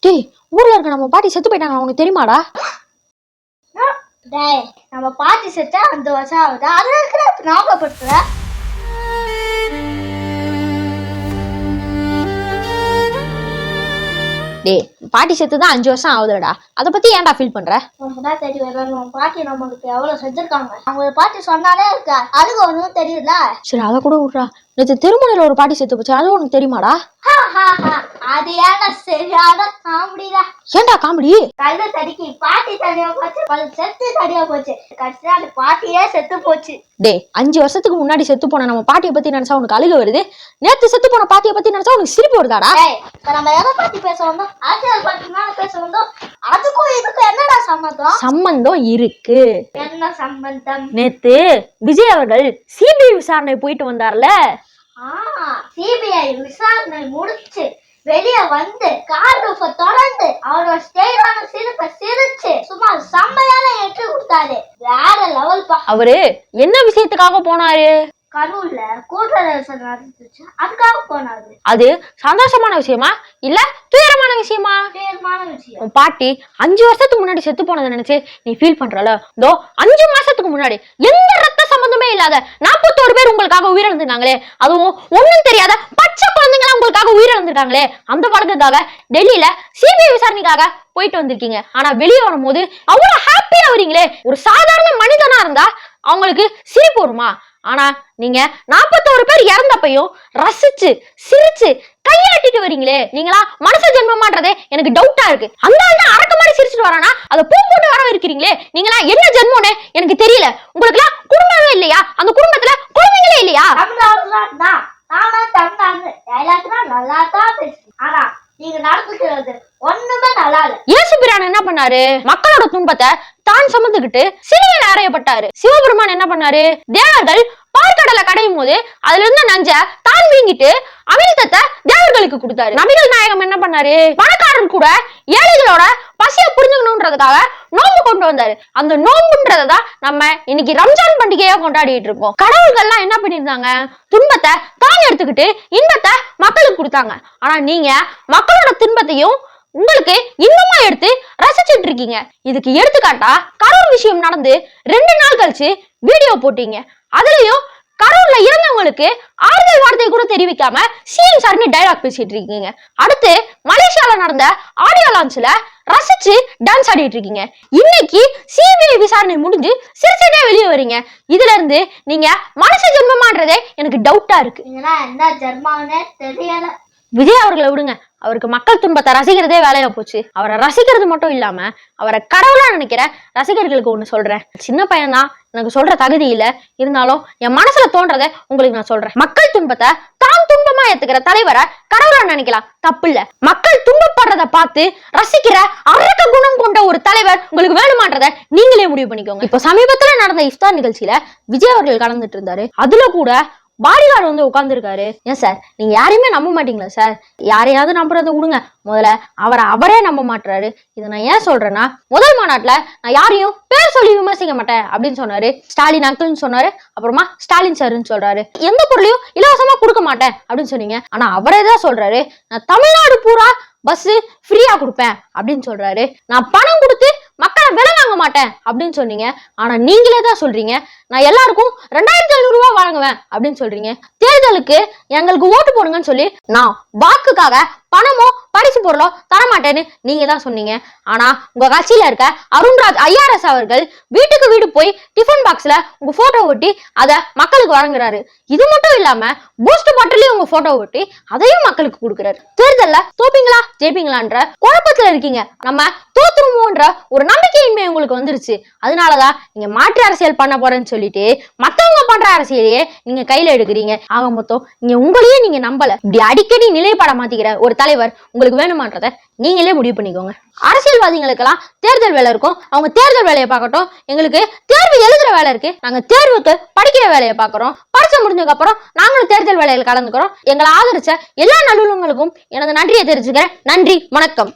டேய், ஊர்ல இருக்க நம்ம பாட்டி செத்து போயிட்டாங்க, உனக்கு தெரியுமாடா? டேய், நம்ம பாட்டி செத்தா 5 வருஷம் ஆகுது. அதுல இருக்கிற ஞாபகப்படுத்துற. டேய், பாட்டி செத்து தான் 5 வருஷம் ஆகுதுடா. அதை பத்தி ஏன்டா ஃபீல் பண்ற? உனக்கு தான் தெரியும், நம்ம பாட்டி நம்மளுக்கு எவ்வளவு செஞ்சிருக்காங்க. அவங்க பாட்டி சொன்னாலே இருக்கா, அதுக்கு ஒன்றும் தெரியல. சரி, அதை கூட விட்றா. நேற்று திருமணில ஒரு பாட்டி செத்து போச்சு, அது உனக்கு தெரியுமாடா? அது ஏன்டா சரியான காமெடிடா. ஏன்டா காமெடி? கல்லு தடிக்கி பாட்டி தனியா போச்சு, செத்து தனியா போச்சு, கடைசியா அந்த பாட்டியே செத்து போச்சு. டேய், 5 வருஷத்துக்கு முன்னாடி செத்து போன நம்ம பாட்டியை பத்தி நினைச்சா உனக்கு அழுக வருது. நேத்து செத்து போன பாட்டியை பத்தி நினைச்சா உனக்கு சிரிப்பு வருதாடா? நம்ம எதை பத்தி பேச வந்தோம்? அரசியல் பாட்டி மேல பேச வந்தோம். அதுக்கும் இதுக்கும் என்னடா சம்பந்தம்? சம்பந்தம் இருக்கு. என்ன சம்பந்தம்? நேத்து விஜய் அவர்கள் சிபிஐ விசாரணை போயிட்டு வந்தார்ல. சிபிஐ விசாரணை முடிச்சு வெளியே வந்து கார் ரூஃப தொடர்ந்து அவரோட ஸ்டைலான சிரிப்பை சிரிச்சு சும்மா செம்மையான எட்டு கொடுத்தாரு. வேற லெவல் பா. அவரு என்ன விஷயத்துக்காக போனாரு? கரூர்ல கூட்ட நெரிசல் நடந்துச்சு, அதுக்காக போனாரு. அது சந்தோஷமான விஷயமா இல்ல துயரமான விஷயமா? துயரமான விஷயம். உன் பாட்டி 5 வருஷத்துக்கு முன்னாடி செத்து போனதை நினைச்சு நீ ஃபீல் பண்றல? இதோ 5 மாசத்துக்கு முன்னாடி எந்த ரத்த சம்பந்தமே இல்லாத 41 பேர் உங்களுக்காக உயிரிழந்திருக்காங்களே, அதுவும் ஒண்ணும் தெரியாத பச்சை குழந்தைங்களா உங்களுக்காக உயிரிழந்திருக்காங்களே, அந்த பழக்கத்துக்காக டெல்லியில சிபிஐ விசாரணைக்காக போயிட்டு வந்திருக்கீங்க. ஆனா வெளியே வரும்போது அவ்வளவு ஹாப்பியா வரீங்களே. ஒரு சாதாரண மனிதனா இருந்தா அவங்களுக்கு சிரிப்பு வருமா? ஆனா நீங்க 41 பேர் இறந்தப்பையும் ரசிச்சு சிரிச்சு கையாட்டிட்டு வரீங்களே, நீங்களா மனுஷ ஜென்மமான்றதே எனக்கு டவுட்டா இருக்கு. அந்த ஆள் தான் அரக்க மாதிரி சிரிச்சுட்டு வரானா, அதை பூ போட்டு வர இருக்கிறீங்களே, நீங்களா என்ன ஜென்மோன்னு எனக்கு தெரியல. உங்களுக்கு எல்லாம் குடும்பமே இல்லையா? அந்த குடும்பத்துல குழந்தைங்களே இல்லையா? நல்லா தான் பேசுறீங்க, ஆனா நீங்க நடந்துக்கிறது ஒண்ணுமே நல்லா இல்ல. இயேசு பிரான் என்ன பண்ணாரு? மக்களோட துன்பத்தை தான் சுமந்துக்கிட்டு சிலுவையில அறையப்பட்டாரு. சிவபெருமான் என்ன பண்ணாரு? தேவர்கள் பார்க்கடலை கடையும் போது அதுல இருந்த நஞ்ச தான் வீங்கிட்டு அமிர்தத்தை தேவர்களுக்கு கொடுத்தாரு. நபிகள் நாயகம் என்ன பண்ணாரு? பணக்காரன் கூட ஏழைகளோட பசிய புரிஞ்சுக்கணும்ன்றதுக்காக நோம்பு கொண்டு வந்தாரு. அந்த நோம்புன்றதான் நம்ம இன்னைக்கு ரம்ஜான் பண்டிகையா கொண்டாடிட்டு இருக்கோம். கடவுள்கள்லாம் என்ன பண்ணிருந்தாங்க? துன்பத்தை தான் எடுத்துக்கிட்டு இன்பத்தை மக்களுக்கு கொடுத்தாங்க. ஆனா நீங்க மக்களோட துன்பத்தையும் உங்களுக்கு இன்பமா எடுத்து ரசிச்சுட்டு இருக்கீங்க. இதுக்கு எடுத்துக்காட்டா கரூர் விஷயம் நடந்து 2 நாள் கழிச்சு வீடியோ போட்டீங்க. அதுலயும் கரூர்ல இறந்தவங்களுக்கு ஆறுதல் வார்த்தை கூட தெரிவிக்காம சிஎம் சார்னு டைலாக் பேசிட்டு இருக்கீங்க. அடுத்து மலேசியால நடந்த ஆடியோ லான்ச்ல ரசிச்சு டான்ஸ் ஆடிட்டு இருக்கீங்க. இன்னைக்கு சிபிஐ விசாரணை முடிஞ்சு சிரிச்சுட்டே வெளியே வரீங்க. இதுல இருந்து நீங்க மனுஷ ஜென்மமான்றதே எனக்கு டவுட்டா இருக்கு. என்ன ஜென்மானே தெரியல. விஜய் அவர்களை விடுங்க, அவருக்கு மக்கள் துன்பத்தை ரசிக்கிறதே வேலையா போச்சு. அவரை ரசிக்கிறது மட்டும் இல்லாம அவரை கடவுளா நினைக்கிற ரசிகர்களுக்கு ஒண்ணு சொல்றேன். சின்ன பையன்தான், எனக்கு சொல்ற தகுதி இல்ல, இருந்தாலும் என் மனசுல தோன்றத உங்களுக்கு நான் சொல்றேன். மக்கள் துன்பத்தை தான் துன்பமா ஏத்துக்கிற தலைவரை கடவுளா நினைக்கலாம், தப்பு இல்ல. மக்கள் துன்பப்படுறத பார்த்து ரசிக்கிற அரக்க குணம் கொண்ட ஒரு தலைவர் உங்களுக்கு வேணுமான்றத நீங்களே முடிவு பண்ணிக்கோங்க. இப்போ சமீபத்துல நடந்த இஃப்தார் நிகழ்ச்சியில விஜய் அவர்கள் கலந்துட்டு இருந்தாரு. அதுல கூட பாடிகார்டு வந்து உட்கார்ந்துருக்காரு. ஏன் சார், நீங்க யாரையுமே நம்ப மாட்டீங்களா சார்? யாரையாவது நம்புறத விடுங்க, முதல்ல அவரே நம்ப மாட்டாரு. இதை நான் ஏன் சொல்றேன்னா, முதல் மாநாட்டுல நான் யாரையும் பேர் சொல்லி விமர்சிக்க மாட்டேன் அப்படின்னு சொன்னாரு. ஸ்டாலின் அங்கிள்னு சொன்னாரு, அப்புறமா ஸ்டாலின் சார்ன்னு சொல்றாரு. எந்த பொருளையும் இலவசமா கொடுக்க மாட்டேன் அப்படின்னு சொன்னீங்க. ஆனா அவரே தான் சொல்றாரு, நான் தமிழ்நாடு பூரா பஸ் ஃப்ரீயா கொடுப்பேன் அப்படின்னு சொல்றாரு. நான் பணம் கொடுத்து மக்களை விலை வாங்க மாட்டேன் அப்படின்னு சொன்னீங்க. ஆனா நீங்களே தான் சொல்றீங்க, நான் எல்லாருக்கும் 2500 ரூபாய் வழங்குவேன் அப்படின்னு சொல்றீங்க. தேர்தலுக்கு எங்களுக்கு ஓட்டு போடுங்கன்னு சொல்லி நான் வாக்குக்காக பணமோ பரிசு பொருளோ தரமாட்டேன்னு நீங்க தான் சொன்னீங்க. ஆனா உங்க கட்சியில இருக்க அருண்ராஜ் ஐஆர்எஸ் அவர்கள் வீட்டுக்கு வீடு போய் டிஃபன் பாக்ஸ்ல உங்க போட்டோ ஒட்டி அதை மக்களுக்கு வழங்குறாரு. இது மட்டும் இல்லாம பூஸ்ட் பாட்டிலையும் உங்க போட்டோ ஒட்டி அதையும் மக்களுக்கு கொடுக்குறாரு. தேர்தல்ல தோப்பீங்களா ஜெயிப்பீங்களான்ற குழப்பத்துல இருக்கீங்க. நம்ம தோத்துருமோன்ற ஒரு நம்பிக்கையின்மை உங்களுக்கு வந்துருச்சு. அதனாலதான் நீங்க மாற்று அரசியல் பண்ண போறேன்னு சொல்லிட்டு மத்தவங்க பண்ற அரசியலையே நீங்க கையில எடுக்கிறீங்க. ஆக மொத்தம் நீங்க உங்களையே நீங்க நம்பல. இப்படி அடிக்கடி நிலைப்பாட மாத்திக்கிற ஒரு தலைவர் உங்களுக்கு வேணுமான்றத நீங்களே முடிவு பண்ணிக்கோங்க. அரசியல்வாதிகளுக்கெல்லாம் தேர்தல் வேலை இருக்கும், அவங்க தேர்தல் வேலையை பார்க்கட்டும். எங்களுக்கு தேர்வு எழுதுற வேலை இருக்கு, நாங்க தேர்வுக்கு படிக்கிற வேலையை பார்க்கிறோம். படிச்சு முடிஞ்சதுக்கு அப்புறம் நாங்களும் தேர்தல் வேலையில் கலந்துக்கிறோம். எங்களை ஆதரிச்ச எல்லா நல்லுள்ளங்களுக்கும் எனது நன்றியை தெரிஞ்சுக்கிறேன். நன்றி, வணக்கம்.